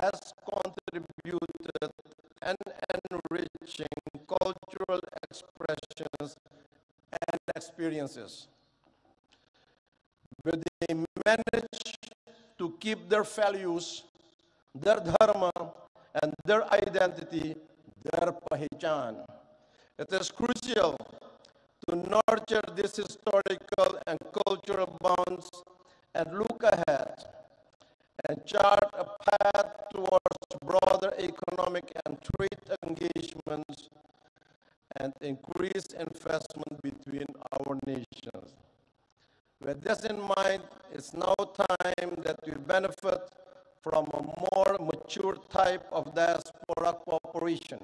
has contributed and enriching cultural expressions and experiences. Where they manage to keep their values, their dharma, and their identity, their pahichan. It is crucial to nurture these historical and cultural bonds and look ahead and chart a path towards broader economic and trade engagements and increased investment between our nations. With this in mind, it's now time that we benefit from a more mature type of diaspora cooperation,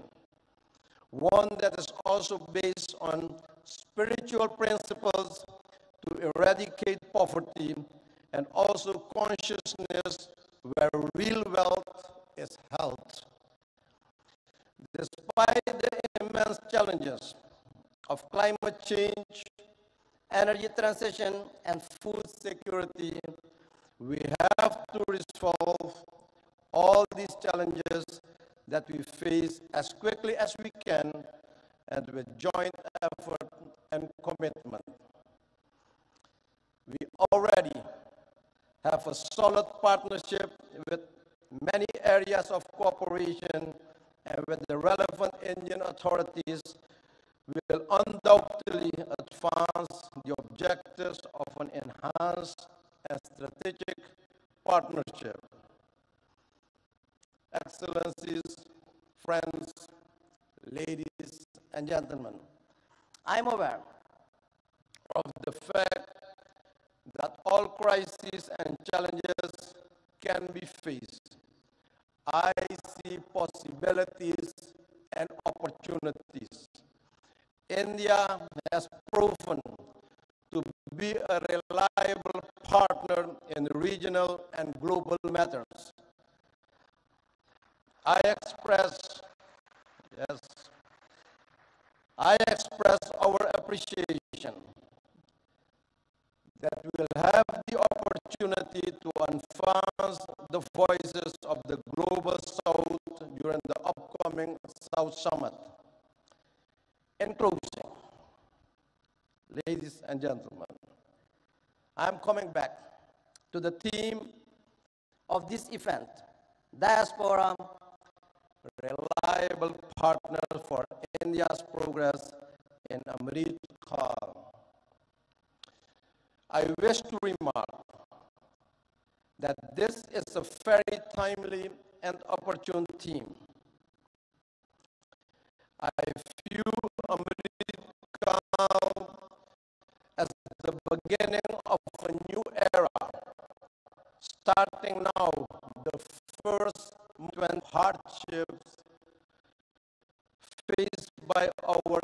one that is also based on spiritual principles to eradicate poverty and also consciousness where real wealth is held. Despite the immense challenges of climate change, energy transition, and food security, we have to resolve all these challenges that we face as quickly as we can and with joint effort and commitment. We already have a solid partnership with many areas of cooperation, and with the relevant Indian authorities will undoubtedly advance the objectives of an enhanced and strategic partnership. Excellencies, friends, ladies and gentlemen, I'm aware of the fact that all crises and challenges can be faced. I see possibilities and opportunities. India has proven to be a reliable partner in regional and global matters. I express, yes, I express our appreciation that we will have the opportunity to advance the voices of the Global South during the upcoming South Summit. In closing, ladies and gentlemen, I'm coming back to the theme of this event, Diaspora, reliable partner for India's progress in Amrit Kaal. I wish to remark that this is a very timely and opportune theme. I view Amrit Kaal as the beginning of a new era, starting now the first when hardships faced by our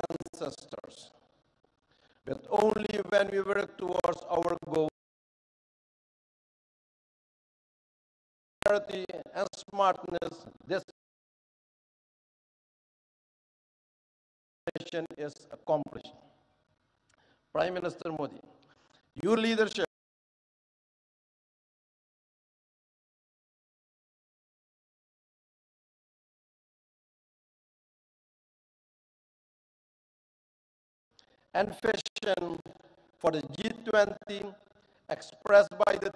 ancestors. But only when we work towards our goal, clarity and smartness, this mission is accomplished. Prime Minister Modi, your leadership and vision for the G20 expressed by the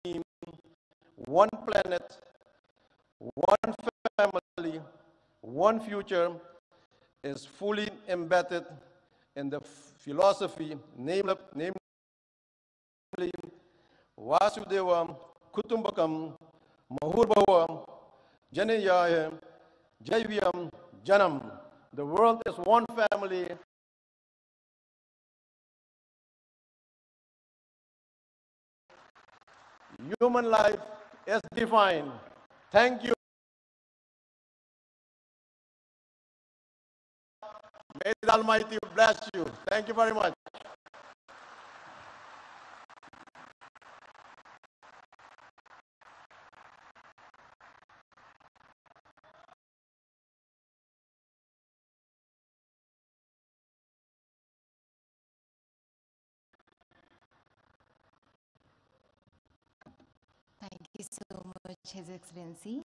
team, one planet, one family, one future is fully embedded in the philosophy, namely Vasudeva Kutumbakam Mahurbhava Janayaya Jaivyam Janam. The world is one family. Human life is divine. Thank you. May the Almighty bless you. Thank you very much. you so much, His Excellency.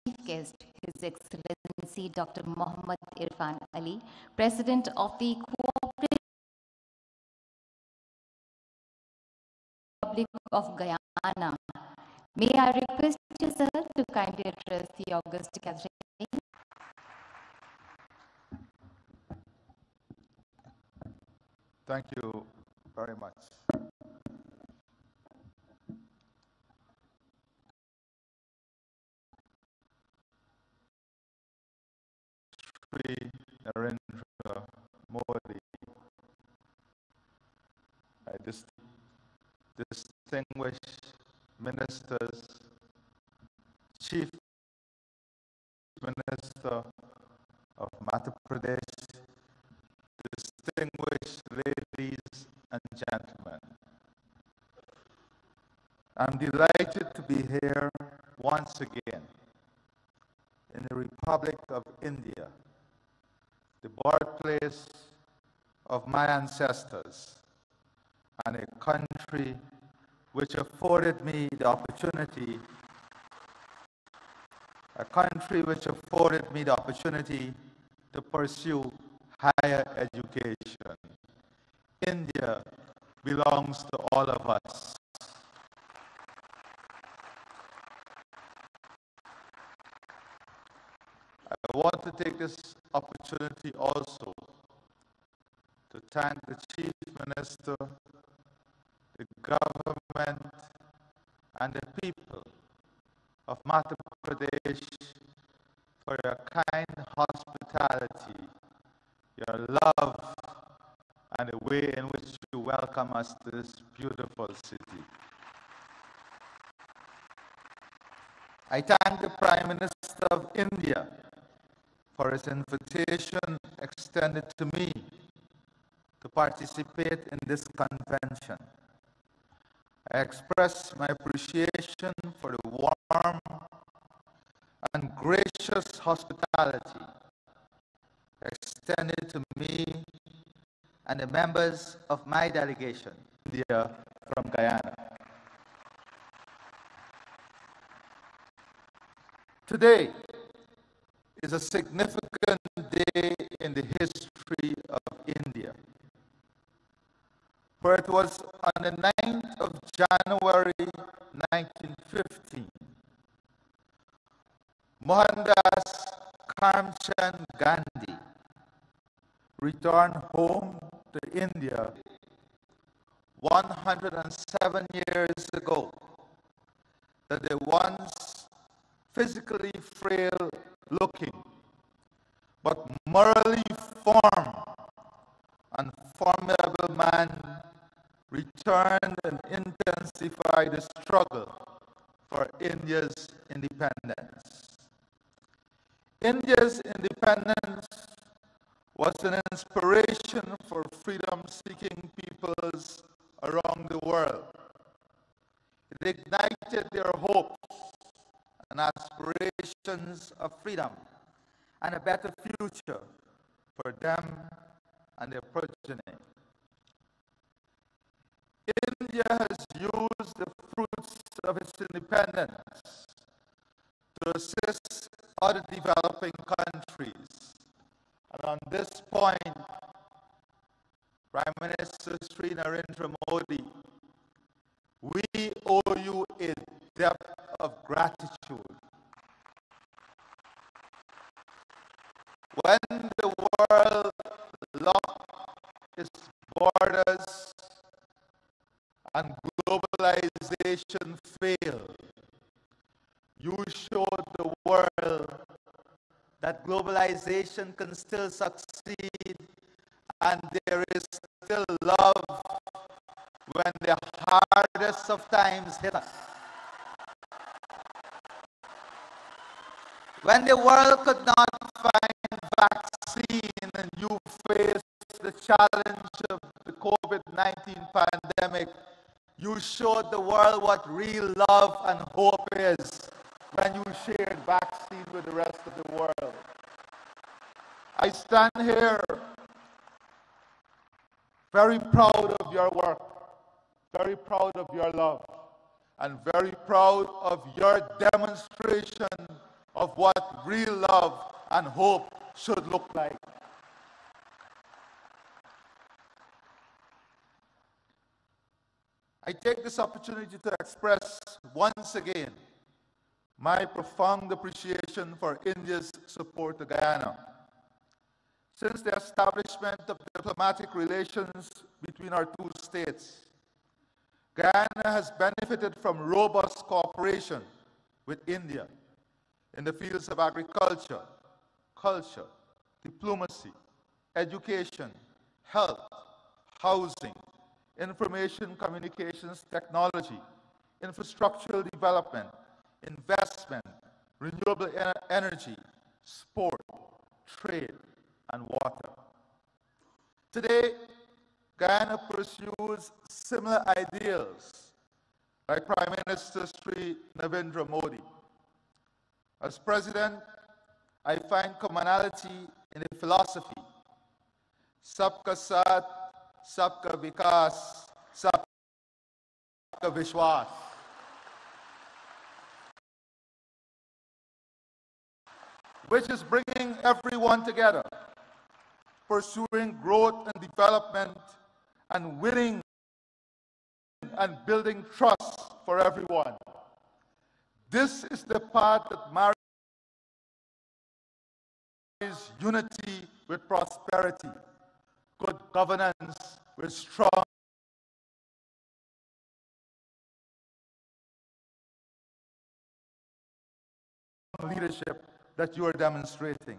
Chief guest, His Excellency Dr. Mohammad Irfan Ali, President of the Cooperative Republic of Guyana. May I request you, sir, to kindly address the august gathering. Thank you very much. Sri Narendra Modi, distinguished ministers, Chief Minister of Madhya Pradesh, distinguished ladies and gentlemen. I'm delighted to be here once again in the Republic of India, the birthplace of my ancestors, and a country which afforded me the opportunity to pursue higher education. India belongs to all of us. I want to take this opportunity also to thank the Chief Minister, the government, and the people of Madhya Pradesh for your kind hospitality, your love, and the way in which you welcome us to this beautiful city. I thank the Prime Minister of India for his invitation extended to me to participate in this convention. I express my appreciation for the warm and gracious hospitality extended to me and the members of my delegation, India from Guyana. Today is a significant day in the history of India, for it was on the 9th of January 1915, Mohandas Karamchand Gandhi returned home to India 107 years ago, that the once physically frail looking but morally firm and formidable man returned and intensified the struggle for India's independence. India's independence was an inspiration for freedom-seeking peoples around the world. It ignited their hopes and aspirations of freedom and a better future for them and their progeny. India has used the fruits of its independence to assist other developing countries. And on this point, Prime Minister Sri Narendra Modi, we owe you a debt of gratitude. When the world locked its borders and globalization failed, you showed the world that globalization can still succeed and there is still love when the hardest of times hit us. When the world could not find vaccine and you faced the challenge of the COVID-19 pandemic, you showed the world what real love and hope is when you shared vaccine with the rest of the world. I stand here very proud of your work, very proud of your love, and very proud of your demonstration of what real love and hope should look like. I take this opportunity to express once again my profound appreciation for India's support to Guyana. Since the establishment of diplomatic relations between our two states, Guyana has benefited from robust cooperation with India in the fields of agriculture, culture, diplomacy, education, health, housing, information communications technology, infrastructural development, investment, renewable energy, sport, trade, and water. Today, Guyana pursues similar ideals like Prime Minister Sri Narendra Modi. As President, I find commonality in the philosophy, Sabka Saath, Sabka Vikas, Sabka Vishwas. Which is bringing everyone together, pursuing growth and development, and winning and building trust for everyone. This is the path that marries unity with prosperity, good governance with strong leadership that you are demonstrating.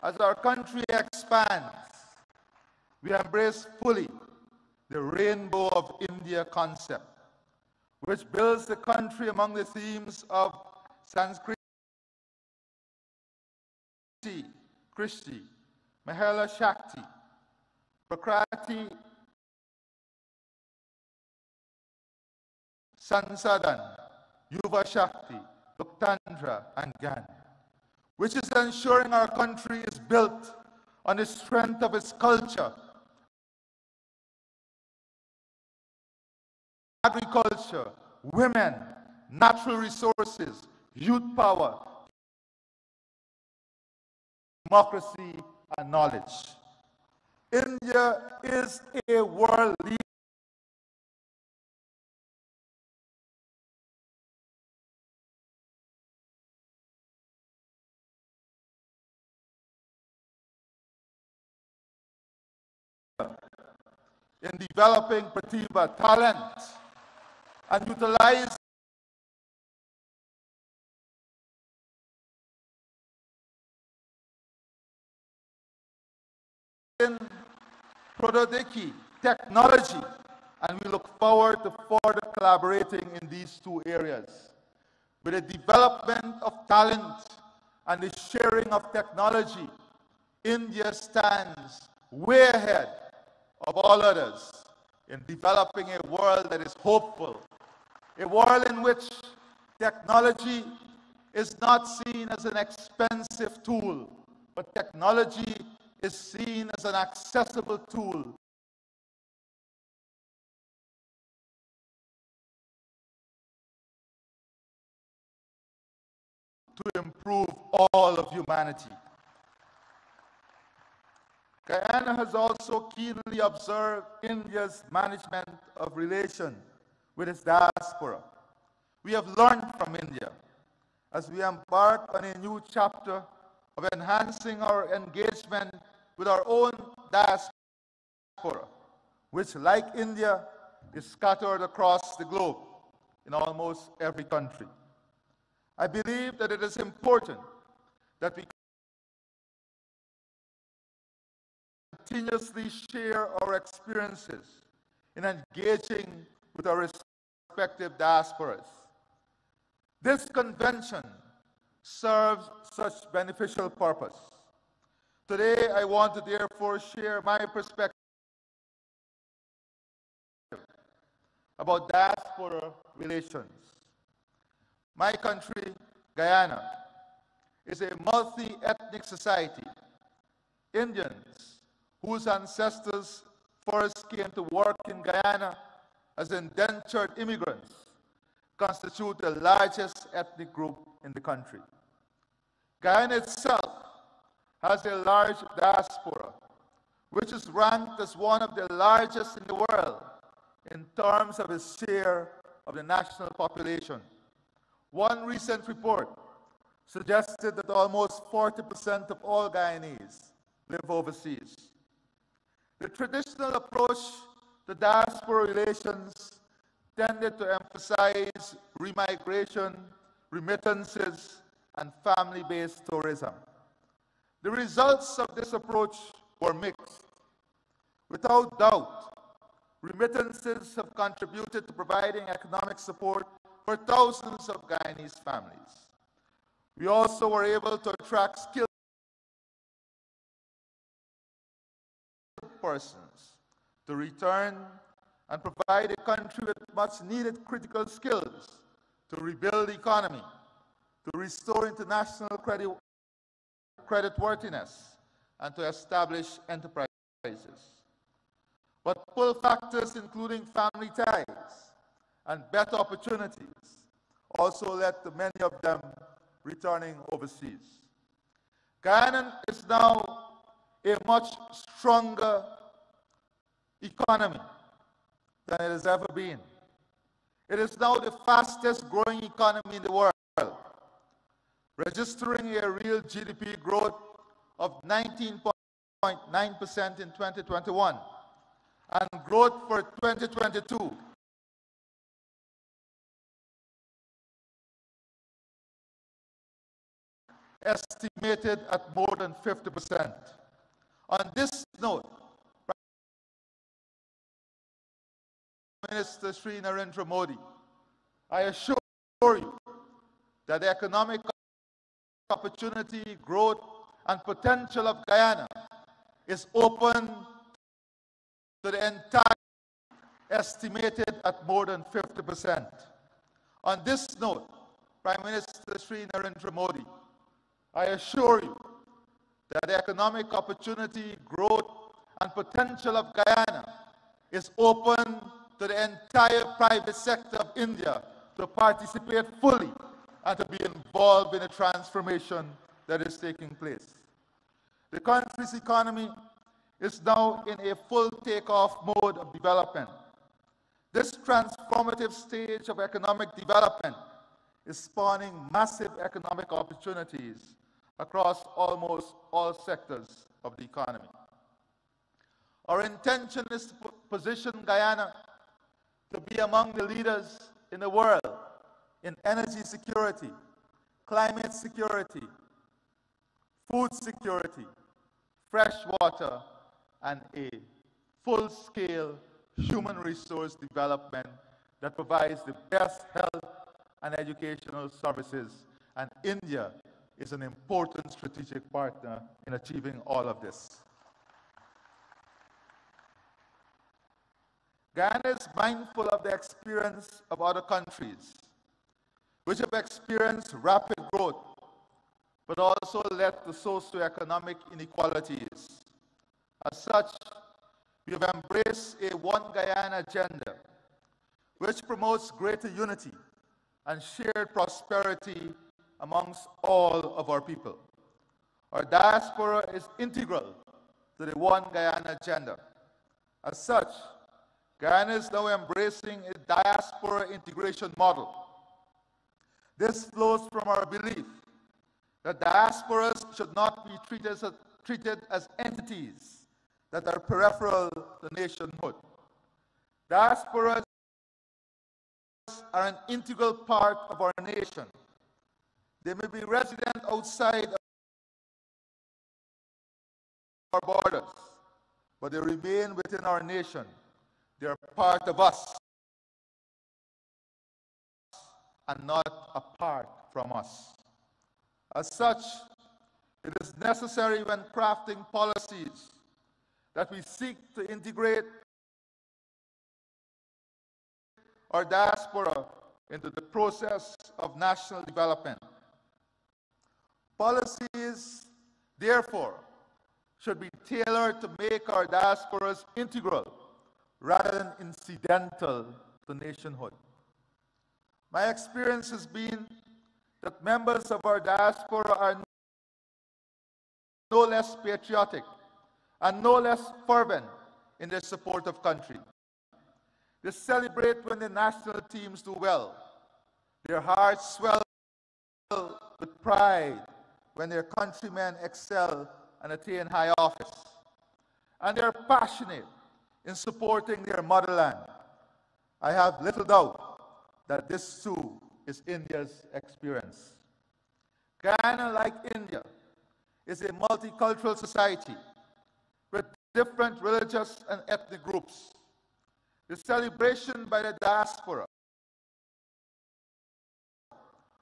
As our country expands, we embrace fully the Rainbow of India concept, which builds the country among the themes of Sanskrit, Krishti, Mahela Shakti, Prakriti, Sansadan, Yuva Shakti, Loktandra, and Gyan, which is ensuring our country is built on the strength of its culture, agriculture, women, natural resources, youth power, democracy, and knowledge. India is a world leader in developing Pratibha, talent, and utilizing Prododiki, technology, and we look forward to further collaborating in these two areas. With the development of talent and the sharing of technology, India stands way ahead of all others in developing a world that is hopeful, a world in which technology is not seen as an expensive tool, but technology is seen as an accessible tool to improve all of humanity. Guyana has also keenly observed India's management of relations with its diaspora. We have learned from India as we embark on a new chapter of enhancing our engagement with our own diaspora, which, like India, is scattered across the globe in almost every country. I believe that it is important that we continuously share our experiences in engaging with our respective diasporas. This convention serves such beneficial purpose. Today, I want to therefore share my perspective about diaspora relations. My country, Guyana, is a multi-ethnic society. Indians whose ancestors first came to work in Guyana as indentured immigrants, constitute the largest ethnic group in the country. Guyana itself has a large diaspora, which is ranked as one of the largest in the world in terms of its share of the national population. One recent report suggested that almost 40% of all Guyanese live overseas. The traditional approach to diaspora relations tended to emphasize remigration, remittances, and family-based tourism. The results of this approach were mixed. Without doubt, remittances have contributed to providing economic support for thousands of Guyanese families. We also were able to attract skilled persons to return and provide the country with much needed critical skills to rebuild the economy, to restore international creditworthiness, and to establish enterprises. But pull factors including family ties and better opportunities also led to many of them returning overseas. Guyana is now a much stronger economy than it has ever been. It is now the fastest growing economy in the world, registering a real GDP growth of 19.9% in 2021 and growth for 2022 estimated at more than 50%. On this note, Prime Minister Sri Narendra Modi, I assure you that the economic opportunity, growth, and potential of Guyana is open to the entire, estimated at more than 50%. On this note, Prime Minister Sri Narendra Modi, I assure you that the economic opportunity, growth, and potential of Guyana is open to the entire private sector of India to participate fully and to be involved in the transformation that is taking place. The country's economy is now in a full takeoff mode of development. This transformative stage of economic development is spawning massive economic opportunities across almost all sectors of the economy. Our intention is to position Guyana to be among the leaders in the world in energy security, climate security, food security, fresh water, and a full-scale human resource development that provides the best health and educational services. And India is an important strategic partner in achieving all of this. Guyana is mindful of the experience of other countries, which have experienced rapid growth, but also led to socioeconomic inequalities. As such, we have embraced a One Guyana agenda, which promotes greater unity and shared prosperity amongst all of our people. Our diaspora is integral to the One Guyana agenda. As such, Guyana is now embracing a diaspora integration model. This flows from our belief that diasporas should not be treated as entities that are peripheral to nationhood. Diasporas are an integral part of our nation. They may be resident outside our borders, but they remain within our nation. They are part of us and not apart from us. As such, it is necessary when crafting policies that we seek to integrate our diaspora into the process of national development. Policies, therefore, should be tailored to make our diasporas integral rather than incidental to nationhood. My experience has been that members of our diaspora are no less patriotic and no less fervent in their support of country. They celebrate when the national teams do well. Their hearts swell with pride when their countrymen excel and attain high office. And they are passionate in supporting their motherland. I have little doubt that this too is India's experience. Guyana, like India, is a multicultural society with different religious and ethnic groups. The celebration by the diaspora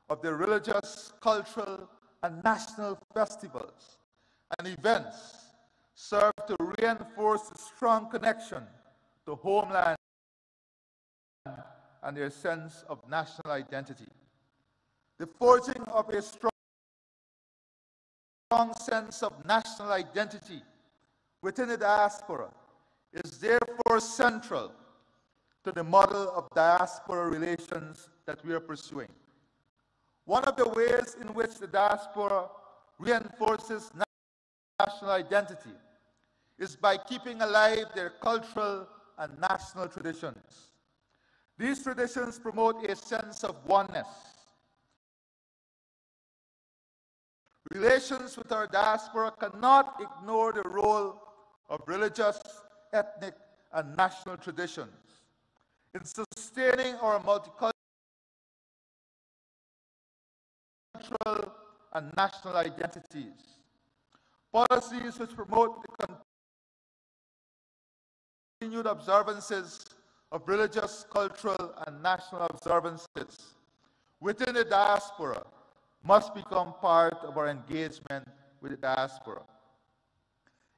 of the religious, cultural, and national festivals and events serve to reinforce the strong connection to homeland and their sense of national identity. The forging of a strong sense of national identity within the diaspora is therefore central to the model of diaspora relations that we are pursuing. One of the ways in which the diaspora reinforces national identity is by keeping alive their cultural and national traditions. These traditions promote a sense of oneness. Relations with our diaspora cannot ignore the role of religious, ethnic, and national traditions in sustaining our multicultural and national identities. Policies which promote the continued observances of religious, cultural, and national observances within the diaspora must become part of our engagement with the diaspora.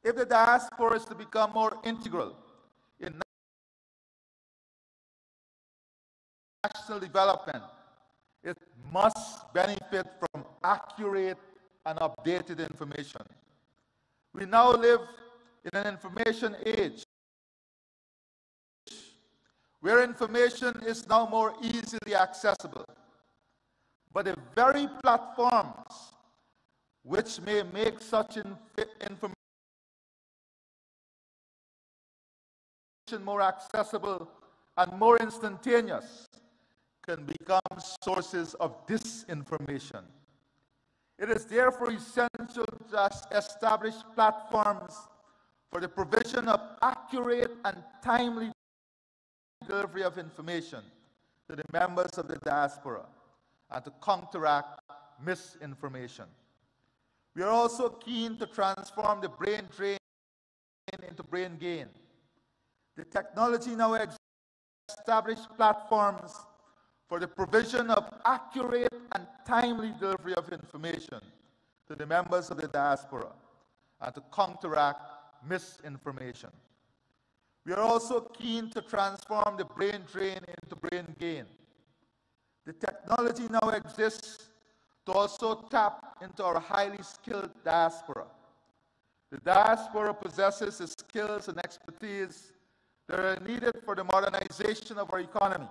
If the diaspora is to become more integral in national development, it must benefit from accurate and updated information. We now live in an information age where information is now more easily accessible. But the very platforms which may make such information more accessible and more instantaneous can become sources of disinformation. It is therefore essential to establish platforms for the provision of accurate and timely delivery of information to the members of the diaspora and to counteract misinformation. We are also keen to transform the brain drain into brain gain. The technology now established platforms for the provision of accurate and timely delivery of information to the members of the diaspora and to counteract misinformation. We are also keen to transform the brain drain into brain gain. The technology now exists to also tap into our highly skilled diaspora. The diaspora possesses the skills and expertise that are needed for the modernization of our economy.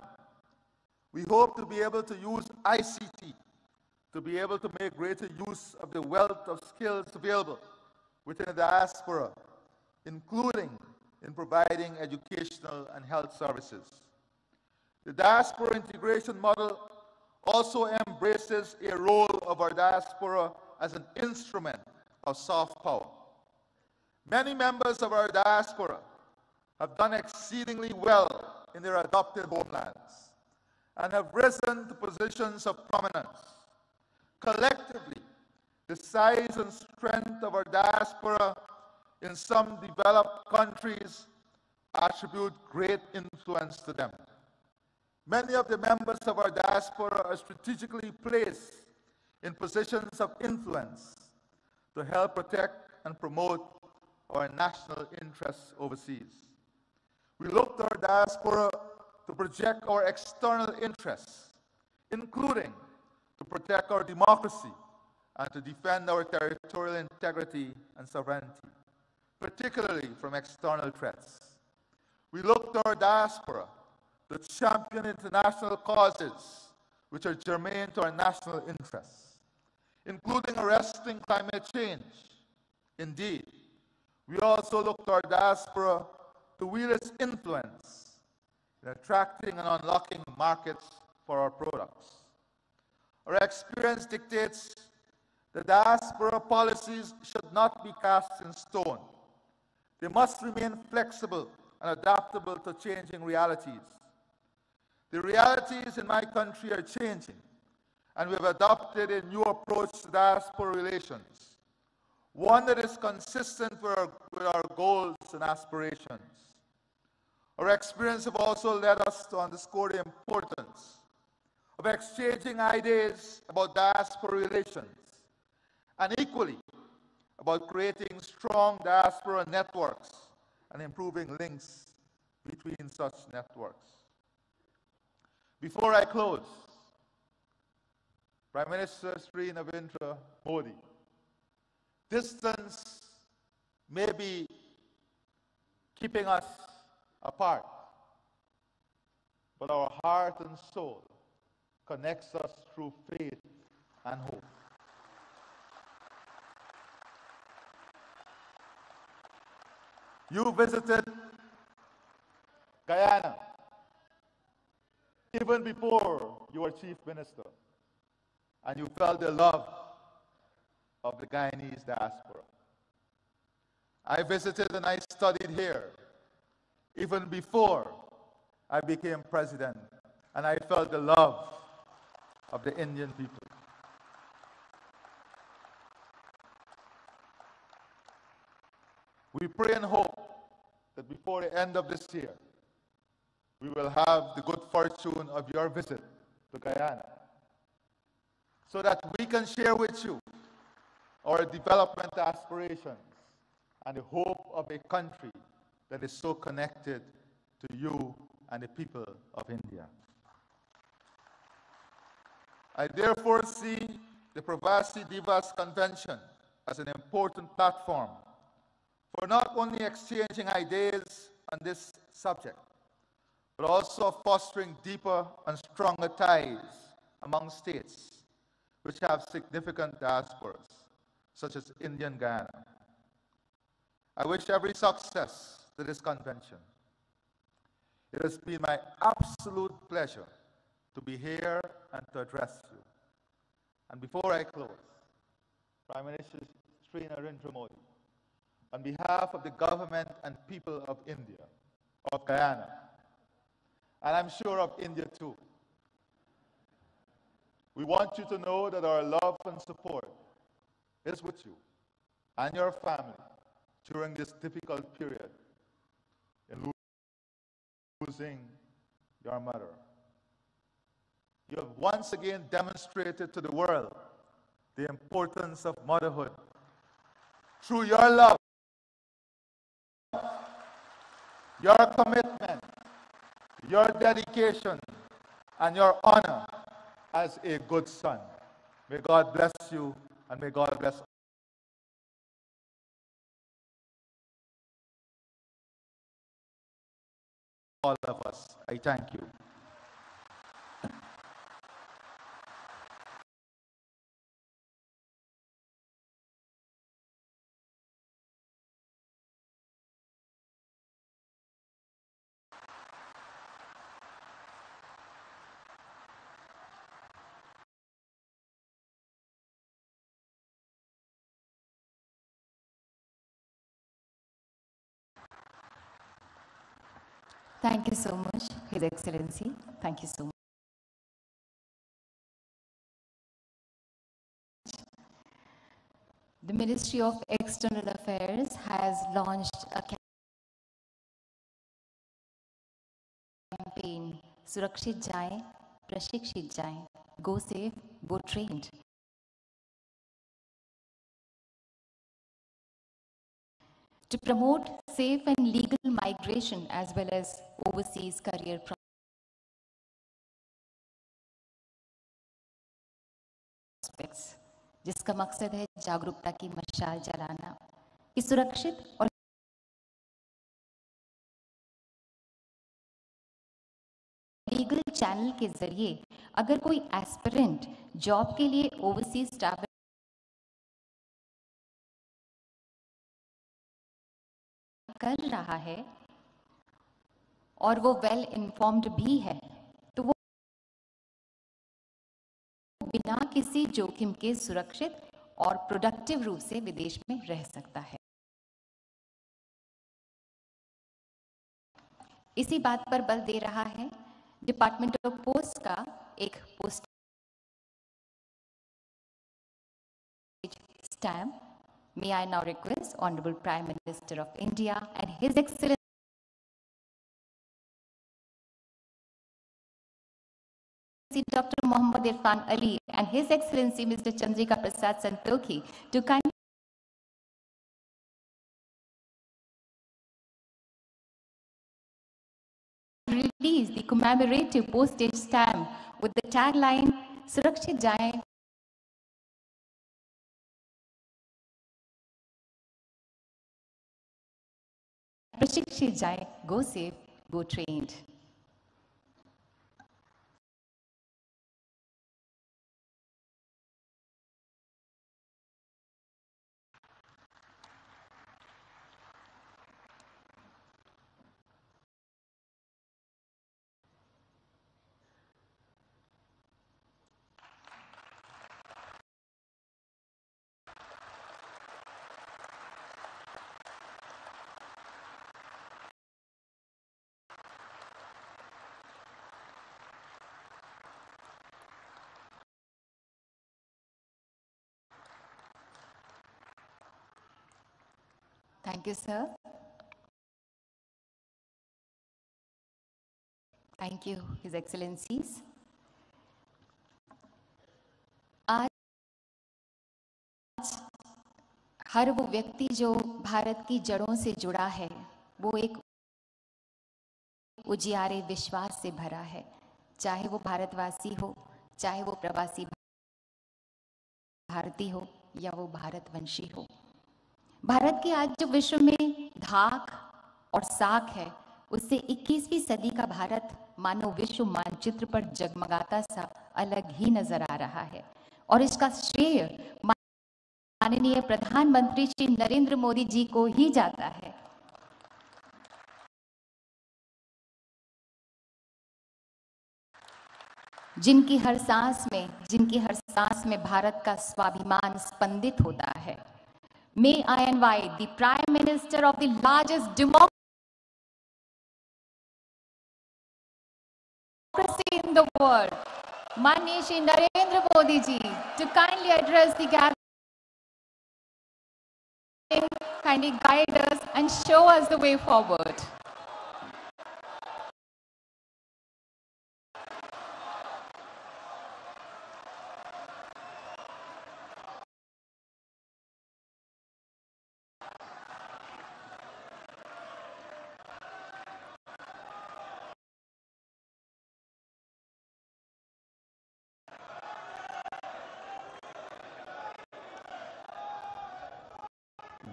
We hope to be able to use ICT to be able to make greater use of the wealth of skills available within the diaspora, including in providing educational and health services. The diaspora integration model also embraces a role of our diaspora as an instrument of soft power. Many members of our diaspora have done exceedingly well in their adopted homelands and have risen to positions of prominence. Collectively, the size and strength of our diaspora in some developed countries attribute great influence to them. Many of the members of our diaspora are strategically placed in positions of influence to help protect and promote our national interests overseas. We look to our diaspora to project our external interests, including to protect our democracy and to defend our territorial integrity and sovereignty, particularly from external threats. We look to our diaspora to champion international causes which are germane to our national interests, including arresting climate change. Indeed, we also look to our diaspora to wield its influence in attracting and unlocking markets for our products. Our experience dictates that diaspora policies should not be cast in stone. They must remain flexible and adaptable to changing realities. The realities in my country are changing, and we have adopted a new approach to diaspora relations, one that is consistent with our goals and aspirations. Our experience have also led us to underscore the importance of exchanging ideas about diaspora relations, and equally about creating strong diaspora networks and improving links between such networks. Before I close, Prime Minister Sri Narendra Modi, distance may be keeping us apart, but our heart and soul connects us through faith and hope. You visited Guyana even before you were Chief Minister, and you felt the love of the Guyanese diaspora. I visited and I studied here even before I became president, and I felt the love of the Indian people. We pray and hope that before the end of this year, we will have the good fortune of your visit to Guyana, so that we can share with you our development aspirations and the hope of a country that is so connected to you and the people of India. I therefore see the Pravasi Divas Convention as an important platform for not only exchanging ideas on this subject, but also fostering deeper and stronger ties among states which have significant diasporas, such as Indian Guyana. I wish every success to this convention. It has been my absolute pleasure to be here and to address you. And before I close, Prime Minister Sri Narendra Modi, on behalf of the government and people of India, of Guyana, and I'm sure of India too, we want you to know that our love and support is with you and your family during this difficult period in losing your mother. You have once again demonstrated to the world the importance of motherhood through your love, your commitment, your dedication, and your honor as a good son. May God bless you, and may God bless all of us. I thank you. Thank you so much, His Excellency. Thank you so much. The Ministry of External Affairs has launched a campaign, Surakshit Jaye, Prashikshit Jaye, Go Safe, Go Trained. To promote safe and legal migration as well as overseas career prospects, जिसका मकसद है जागरूकता की मशाल जलाना कि सुरक्षित और लीगल चैनल के जरिए अगर कोई एस्पिरेंट जॉब के लिए ओवरसीज ट्रैवल कर रहा है और वो वेल इन्फॉर्म्ड भी है, तो वो बिना किसी जोखिम के सुरक्षित और प्रोडक्टिव रूप से विदेश में रह सकता है। इसी बात पर बल दे रहा है डिपार्टमेंट ऑफ पोस्ट का एक post stamp. May I now request Honorable Prime Minister of India and His Excellency Dr. Mohammad Irfan Ali and His Excellency Mr. Chandrika Prasad Santokhi to kindly release the commemorative postage stamp with the tagline Surakshit Jaye Prashikshit Jaye, go safe, go trained. Thank you, sir. Thank you, His Excellencies. आज हर वो व्यक्ति जो भारत की जड़ों से जुड़ा है, वो एक उजियारे विश्वास से भरा है, चाहे वो भारतवासी हो, चाहे वो प्रवासी भारतीय हो या वो भारतवंशी हो। भारत की आज जो विश्व में धाक और साख है, उससे 21वीं सदी का भारत मानो विश्व मानचित्र पर जगमगाता सा अलग ही नजर आ रहा है और इसका श्रेय माननीय प्रधानमंत्री श्री नरेंद्र मोदी जी को ही जाता है। जिनकी हर सांस में भारत का स्वाभिमान स्पंदित होता है। May I invite the Prime Minister of the largest democracy in the world, Manesh Narendra Modi ji, to kindly address the gathering, kindly guide us and show us the way forward.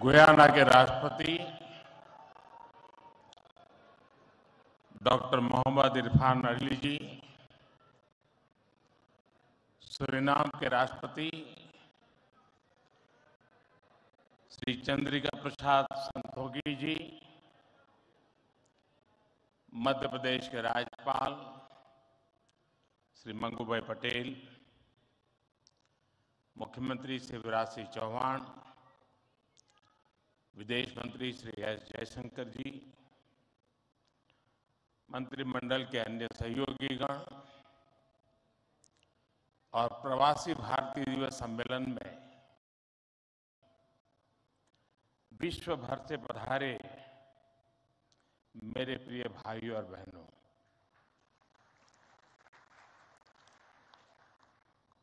Guyana के राष्ट्रपति doctor Mohammad Irfan Ali जी, Suriname के राष्ट्रपति श्री चंद्रिका प्रसाद संतोखी जी, मध्य प्रदेश के राज्यपाल श्री मंगूभाई पटेल, मुख्यमंत्री शिवराज सिंह चौहान, विदेश मंत्री Shri S Jaishankar जी, मंत्रिमंडल के अन्य सहयोगीगण और प्रवासी भारतीय दिवस सम्मेलन में विश्व भर से पधारे मेरे प्रिय भाइयों और बहनों,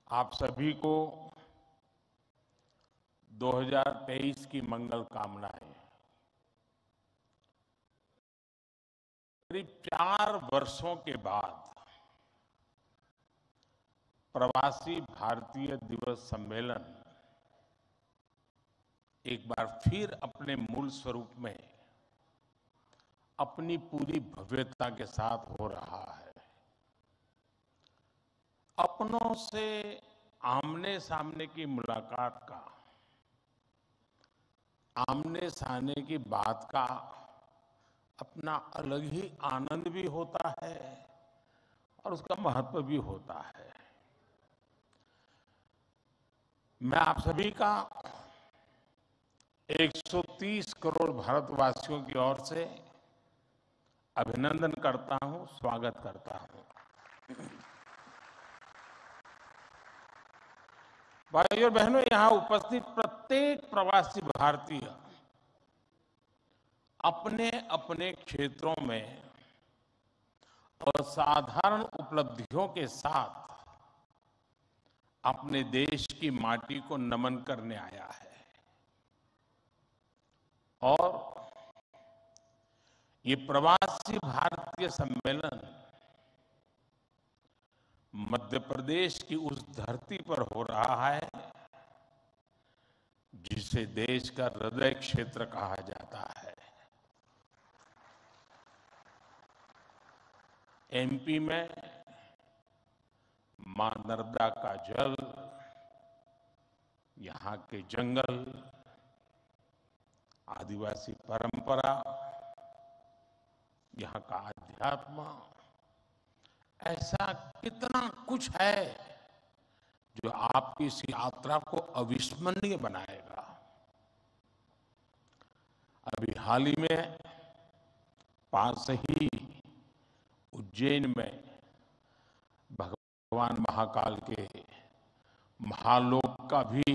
आप सभी को 2023 की मंगल कामनाएं। करीब 4 वर्षों के बाद प्रवासी भारतीय दिवस सम्मेलन एक बार फिर अपने मूल स्वरूप में अपनी पूरी भव्यता के साथ हो रहा है। अपनों से आमने सामने की मुलाकात का, आमने सामने की बात का अपना अलग ही आनंद भी होता है और उसका महत्व भी होता है। मैं आप सभी का 130 करोड़ भारतवासियों की ओर से अभिनंदन करता हूं, स्वागत करता हूं। भाइयों और बहनों, यहां उपस्थित प्रत्येक प्रवासी भारतीय अपने अपने क्षेत्रों में असाधारण उपलब्धियों के साथ अपने देश की माटी को नमन करने आया है। और ये प्रवासी भारतीय सम्मेलन मध्य प्रदेश की उस धरती पर हो रहा है जिसे देश का हृदय क्षेत्र कहा जाता है। एमपी में मां नर्मदा का जल, यहाँ के जंगल, आदिवासी परंपरा, यहाँ का अध्यात्म, ऐसा कितना कुछ है जो आपकी इस यात्रा को अविस्मरणीय बनाएगा। अभी हाल ही में पास ही उज्जैन में भगवान महाकाल के महालोक का भी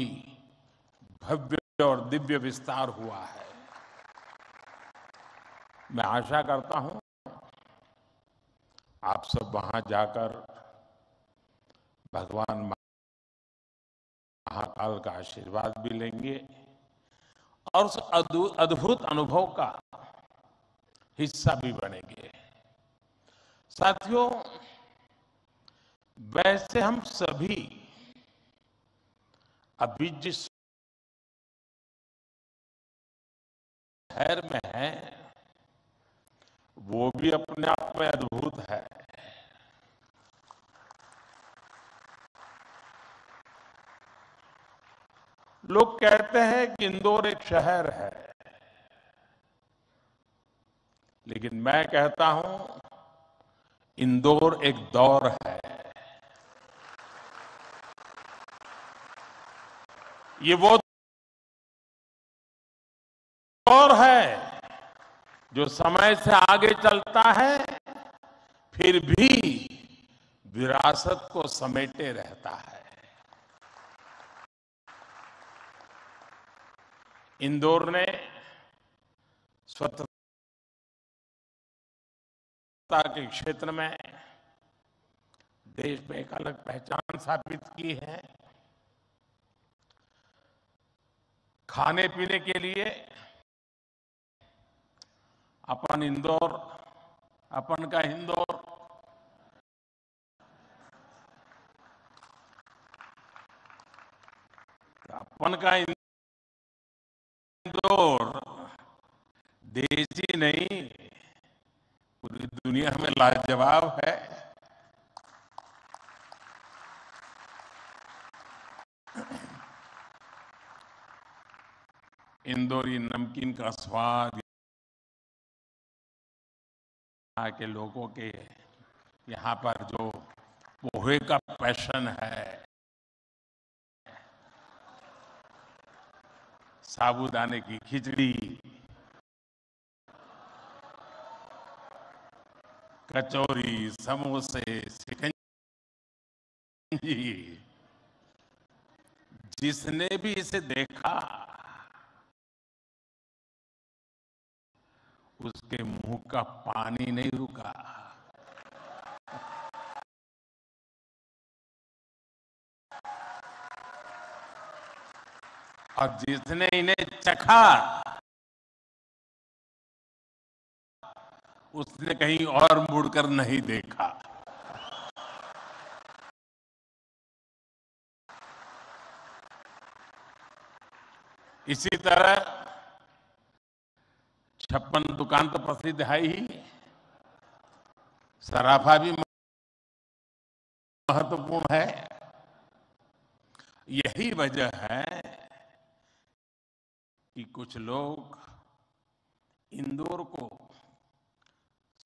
भव्य और दिव्य विस्तार हुआ है। मैं आशा करता हूं आप सब वहां जाकर भगवान महाकाल का आशीर्वाद भी लेंगे और उस अद्भुत अनुभव का हिस्सा भी बनेंगे। साथियों, वैसे हम सभी अभी जिस शहर में हैं, वो भी अपने आप में अद्भुत है। लोग कहते हैं कि इंदौर एक शहर है, लेकिन मैं कहता हूं इंदौर एक दौर है। ये वो दौर है जो समय से आगे चलता है, फिर भी विरासत को समेटे रहता है। इंदौर ने स्वतंत्रता के क्षेत्र में देश में एक अलग पहचान स्थापित की है। खाने पीने के लिए अपन इंदौर, अपन का इंदौर, अपन का इंदौर देश ही नहीं, पूरी दुनिया में लाजवाब है। इंदौरी नमकीन का स्वाद, यहाँ के लोगों के यहाँ पर जो पोहे का पैशन है, साबूदाने की खिचड़ी, कचौरी, समोसे, शिकंजी, जिसने भी इसे देखा उसके मुंह का पानी नहीं रुका। और जिसने इन्हें चखा उसने कहीं और मुड़कर नहीं देखा। इसी तरह 56 दुकान तो प्रसिद्ध है ही, सराफा भी महत्वपूर्ण महत्वपूर्ण है। यही वजह है कि कुछ लोग इंदौर को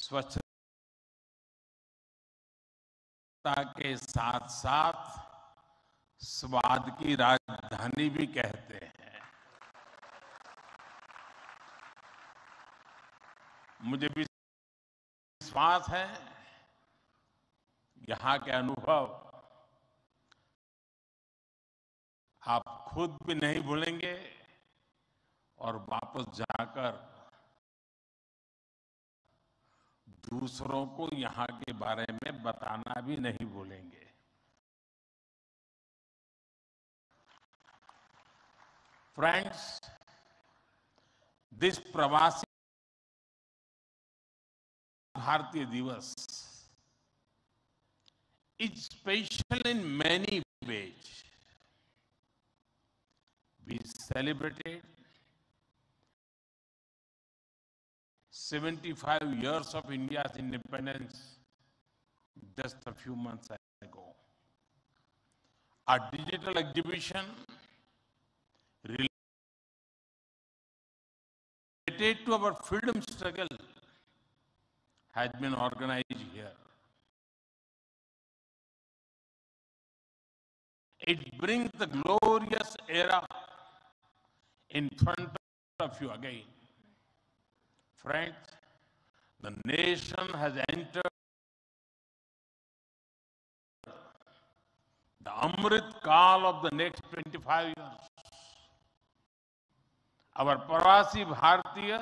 स्वच्छता के साथ साथ स्वाद की राजधानी भी कहते हैं। मुझे विश्वास है यहाँ के अनुभव आप खुद भी नहीं भूलेंगे और वापस जाकर दूसरों को यहाँ के बारे में बताना भी नहीं भूलेंगे। Friends, this प्रवासी भारतीय दिवस is special in many ways. We celebrated 75 years of India's independence just a few months ago. Our digital exhibition related to our freedom struggle has been organized here. It brings the glorious era in front of you again. Friends, the nation has entered the Amrit Kaal of the next 25 years. Our Pravasi Bharatiya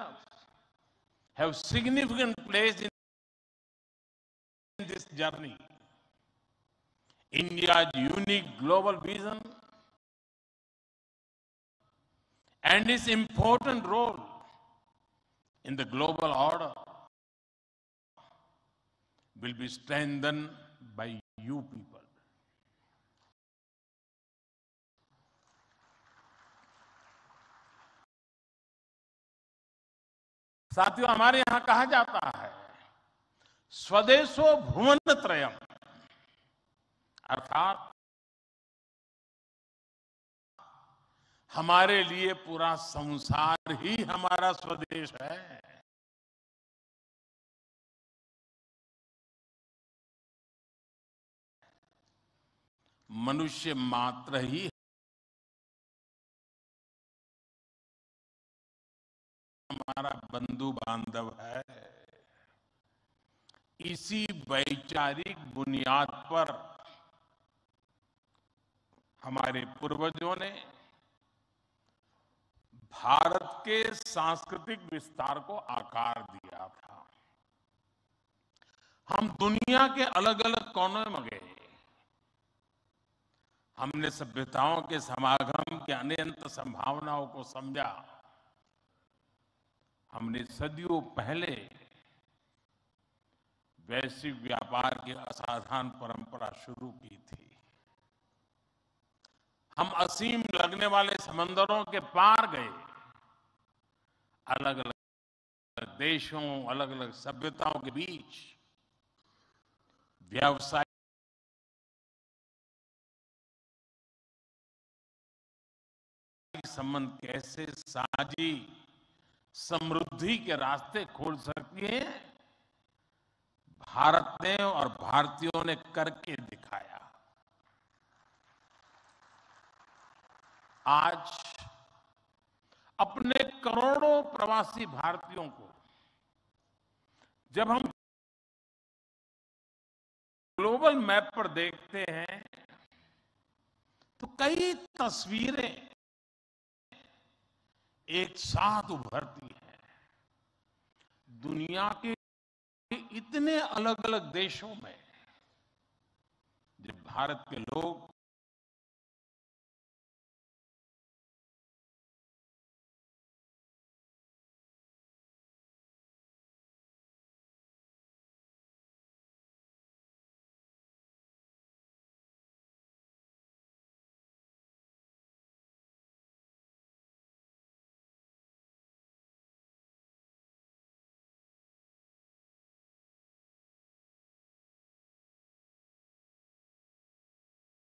have significant place in this journey. India's unique global vision and its important role in the global order will be strengthened by you people. साथियों, हमारे यहां कहा जाता है स्वदेशो भुवनत्रयम, अर्थात हमारे लिए पूरा संसार ही हमारा स्वदेश है। मनुष्य मात्र ही हमारा बंधु बांधव है। इसी वैचारिक बुनियाद पर हमारे पूर्वजों ने भारत के सांस्कृतिक विस्तार को आकार दिया था। हम दुनिया के अलग अलग कोनों में गए, हमने सभ्यताओं के समागम की अनंत संभावनाओं को समझा। हमने सदियों पहले वैश्विक व्यापार की असाधारण परंपरा शुरू की थी। हम असीम लगने वाले समंदरों के पार गए, अलग अलग देशों, अलग अलग सभ्यताओं के बीच व्यावसायिक संबंध कैसे साझी समृद्धि के रास्ते खोल सकती है, भारत ने और भारतीयों ने करके दिखाया। आज अपने करोड़ों प्रवासी भारतीयों को जब हम ग्लोबल मैप पर देखते हैं तो कई तस्वीरें एक साथ उभरती हैं। दुनिया के इतने अलग अलग देशों में जब भारत के लोग